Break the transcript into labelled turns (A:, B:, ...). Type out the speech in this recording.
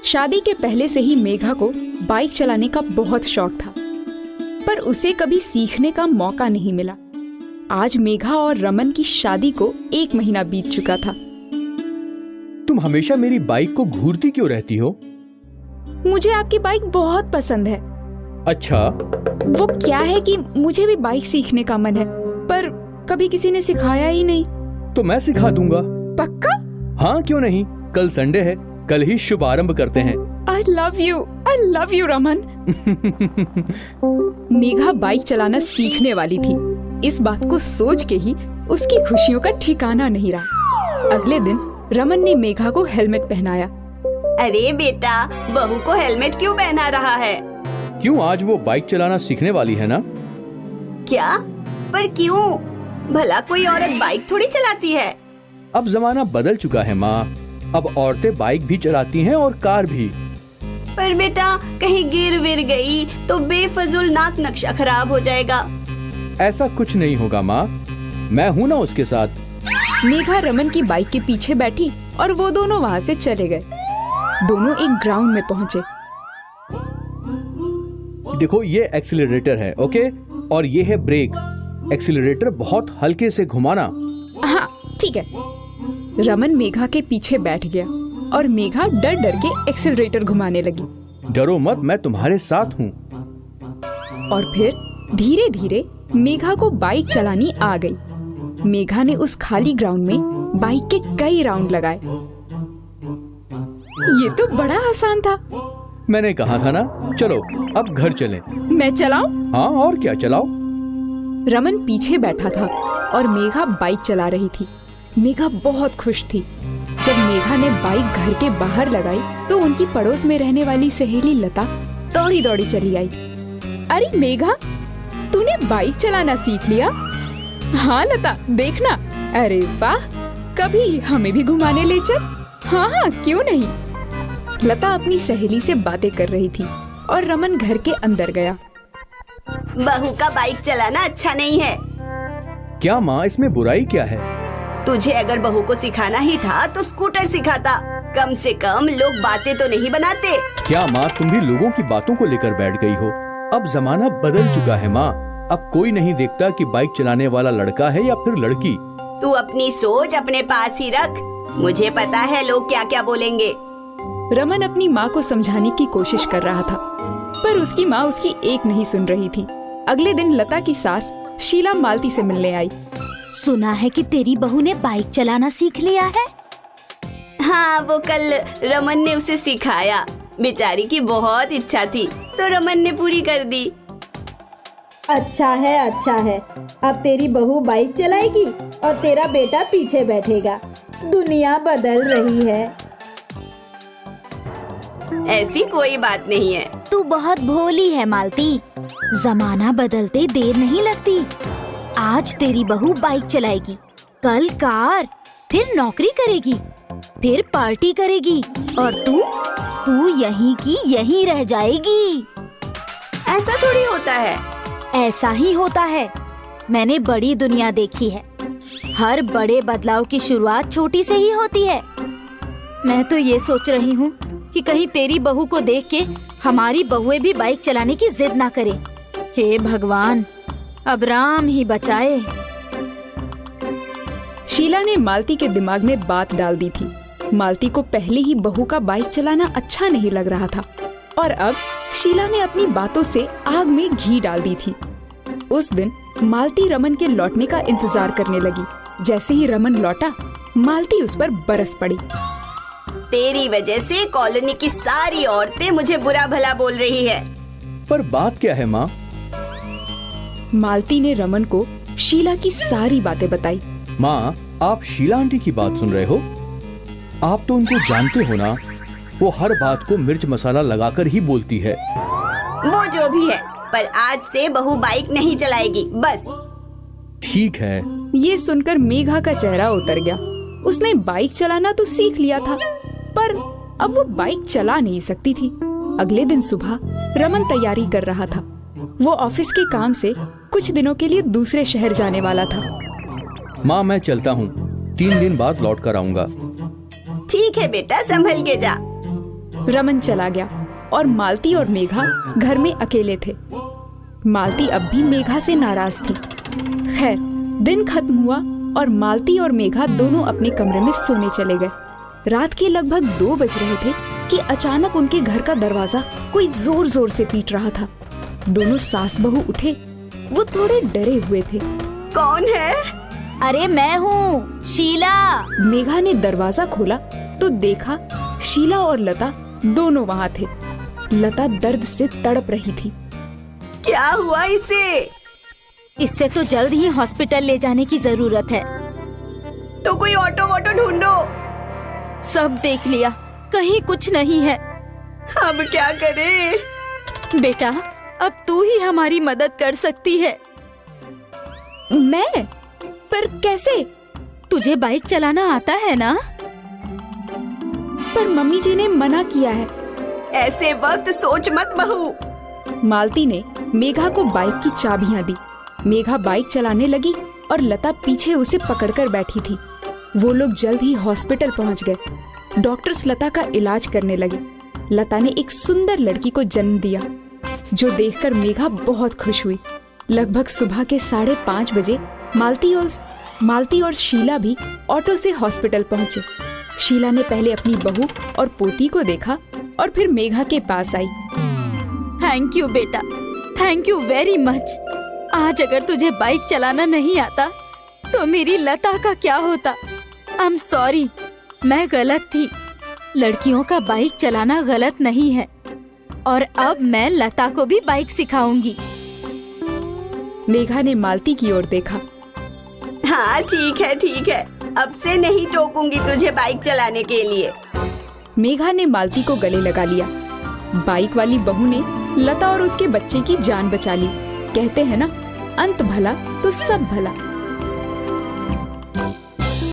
A: शादी के पहले से ही मेघा को बाइक चलाने का बहुत शौक था, पर उसे कभी सीखने का मौका नहीं मिला। आज मेघा और रमन की शादी को 1 महीना बीत चुका था।
B: तुम हमेशा मेरी बाइक को घूरती क्यों रहती हो?
A: मुझे आपकी बाइक बहुत पसंद है।
B: अच्छा,
A: वो क्या है कि मुझे भी बाइक सीखने का मन है, पर कभी किसी ने सिखाया ही नहीं।
B: तो मैं सिखा दूंगा।
A: पक्का?
B: हाँ, क्यों नहीं। कल संडे है, कल ही शुभारंभ करते हैं।
A: I love you Raman. Megha bike चलाना सीखने वाली थी। इस बात को सोच के ही उसकी खुशियों का ठिकाना नहीं रहा। अगले दिन रमन ने मेघा को हेलमेट पहनाया।
C: अरे बेटा, बहू को हेलमेट क्यों पहना रहा है?
B: क्यों, आज वो बाइक चलाना सीखने वाली है ना?
C: क्या? पर क्यों? भला कोई औरत बाइक थोड़ी चलाती है।
B: अब जमाना बदल चुका है माँ। अब औरतें बाइक भी चलाती हैं और कार भी।
C: पर बेटा, कहीं गिर विर गई तो बेफजूल नाक नक्शा खराब हो जाएगा।
B: ऐसा कुछ नहीं होगा माँ, मैं हूँ ना उसके साथ।
A: मेघा रमन की बाइक के पीछे बैठी और वो दोनों वहाँ से चले गए। दोनों एक ग्राउंड में पहुँचे।
B: देखो, ये एक्सीलरेटर है, ओके, और ये है ब्रेक। एक्सीलरेटर बहुत हल्के से घुमाना।
A: हाँ ठीक है। रमन मेघा के पीछे बैठ गया और मेघा डर डर के एक्सीलरेटर घुमाने लगी।
B: डरो मत, मैं तुम्हारे साथ हूँ।
A: और फिर धीरे धीरे मेघा को बाइक चलानी आ गई। मेघा ने उस खाली ग्राउंड में बाइक के कई राउंड लगाए। ये तो बड़ा आसान था।
B: मैंने कहा था ना। चलो अब घर चलें।
A: मैं चलाऊं?
B: हाँ, और क्या, चलाओ।
A: रमन पीछे बैठा था और मेघा बाइक चला रही थी। मेघा बहुत खुश थी। जब मेघा ने बाइक घर के बाहर लगाई तो उनकी पड़ोस में रहने वाली सहेली लता दौड़ी दौड़ी चली आई। अरे मेघा, तूने बाइक चलाना सीख लिया? हाँ लता, देखना। अरे वाह, कभी हमें भी घुमाने ले चल। हाँ हाँ, क्यों नहीं। लता अपनी सहेली से बातें कर रही थी और रमन घर के अंदर गया।
C: बहू का बाइक चलाना अच्छा नहीं है।
B: क्या माँ, इसमें बुराई क्या है?
C: तुझे अगर बहू को सिखाना ही था तो स्कूटर सिखाता। कम से कम लोग बातें तो नहीं बनाते।
B: क्या माँ, तुम भी लोगों की बातों को लेकर बैठ गई हो? अब जमाना बदल चुका है माँ। अब कोई नहीं देखता कि बाइक चलाने वाला लड़का है या फिर लड़की।
C: तू अपनी सोच अपने पास ही रख। मुझे पता है लोग क्या क्या बोलेंगे।
A: रमन अपनी माँ को समझाने की कोशिश कर रहा था, पर उसकी माँ उसकी एक नहीं सुन रही थी। अगले दिन लता की सास शीला मालती से मिलने आई।
D: सुना है कि तेरी बहू ने बाइक चलाना सीख लिया है।
C: हाँ, वो कल रमन ने उसे सिखाया। बेचारी की बहुत इच्छा थी तो रमन ने पूरी कर दी।
E: अच्छा है। अब तेरी बहू बाइक चलाएगी और तेरा बेटा पीछे बैठेगा। दुनिया बदल रही है।
C: ऐसी कोई बात नहीं है।
D: तू बहुत भोली है मालती। जमाना बदलते देर नहीं लगती। आज तेरी बहू बाइक चलाएगी, कल कार, फिर नौकरी करेगी, फिर पार्टी करेगी और तू यहीं की यहीं रह जाएगी।
C: ऐसा थोड़ी होता है।
D: ऐसा ही होता है। मैंने बड़ी दुनिया देखी है। हर बड़े बदलाव की शुरुआत छोटी से ही होती है। मैं तो ये सोच रही हूँ कि कहीं तेरी बहू को देख के हमारी बहुएं भी बाइक चलाने की जिद ना करे। हे भगवान, अब राम ही बचाए।
A: शीला ने मालती के दिमाग में बात डाल दी थी। मालती को पहले ही बहू का बाइक चलाना अच्छा नहीं लग रहा था और अब शीला ने अपनी बातों से आग में घी डाल दी थी। उस दिन मालती रमन के लौटने का इंतजार करने लगी। जैसे ही रमन लौटा, मालती उस पर बरस पड़ी।
C: तेरी वजह से कॉलोनी की सारी औरतें मुझे बुरा भला बोल रही है।
B: पर बात क्या है माँ?
A: मालती ने रमन को शीला की सारी बातें बताई।
B: माँ, आप शीला आंटी की बात सुन रहे हो? आप तो उनको जानते हो ना। वो हर बात को मिर्च मसाला लगाकर ही बोलती है।
C: वो जो भी है, पर आज से बहू बाइक नहीं चलाएगी, बस।
B: ठीक है।
A: ये सुनकर मेघा का चेहरा उतर गया। उसने बाइक चलाना तो सीख लिया था, पर अब वो बाइक चला नहीं सकती थी। अगले दिन सुबह रमन तैयारी कर रहा था। वो ऑफिस के काम से कुछ दिनों के लिए दूसरे शहर जाने वाला था।
B: माँ, मैं चलता हूँ। 3 दिन बाद लौट कर आऊँगा।
C: ठीक है बेटा, संभल के जा।
A: रमन चला गया और मालती और मेघा घर में अकेले थे। मालती अब भी मेघा से नाराज थी। खैर, दिन खत्म हुआ और मालती और मेघा दोनों अपने कमरे में सोने चले गए। रात के लगभग 2 बज रहे थे कि अचानक उनके घर का दरवाजा कोई जोर जोर से पीट रहा था। दोनों सास बहू उठे। वो थोड़े डरे हुए थे।
C: कौन है?
D: अरे मैं हूँ, शीला।
A: मेघा ने दरवाजा खोला तो देखा शीला और लता दोनों वहाँ थे। लता दर्द से तड़प रही थी।
C: क्या हुआ इसे?
D: इससे तो जल्द ही हॉस्पिटल ले जाने की जरूरत है।
C: तो कोई ऑटो वोटो ढूंढो।
D: सब देख लिया, कहीं कुछ नहीं है।
C: अब क्या करें?
D: बेटा, अब तू ही हमारी मदद कर सकती है।
A: मैं? पर कैसे?
D: तुझे बाइक चलाना आता है ना?
A: पर मम्मी जी ने मना किया है।
C: ऐसे वक्त सोच मत बहू।
A: मालती ने मेघा को बाइक की चाबियां दी। मेघा बाइक चलाने लगी और लता पीछे उसे पकड़कर बैठी थी। वो लोग जल्द ही हॉस्पिटल पहुंच गए। डॉक्टर्स लता का इलाज करने लगे। लता ने एक सुंदर लड़की को जन्म दिया, जो देखकर मेघा बहुत खुश हुई। लगभग सुबह के 5:30 बजे मालती और शीला भी ऑटो से हॉस्पिटल पहुंचे। शीला ने पहले अपनी बहू और पोती को देखा और फिर मेघा के पास आई।
D: थैंक यू बेटा, थैंक यू वेरी मच। आज अगर तुझे बाइक चलाना नहीं आता तो मेरी लता का क्या होता? आई एम सॉरी, मैं गलत थी। लड़कियों का बाइक चलाना गलत नहीं है और अब मैं लता को भी बाइक सिखाऊंगी।
A: मेघा ने मालती की ओर देखा।
C: हाँ ठीक है, अब से नहीं टोकूंगी तुझे बाइक चलाने के लिए।
A: मेघा ने मालती को गले लगा लिया। बाइक वाली बहू ने लता और उसके बच्चे की जान बचा ली। कहते हैं ना, अंत भला तो सब भला।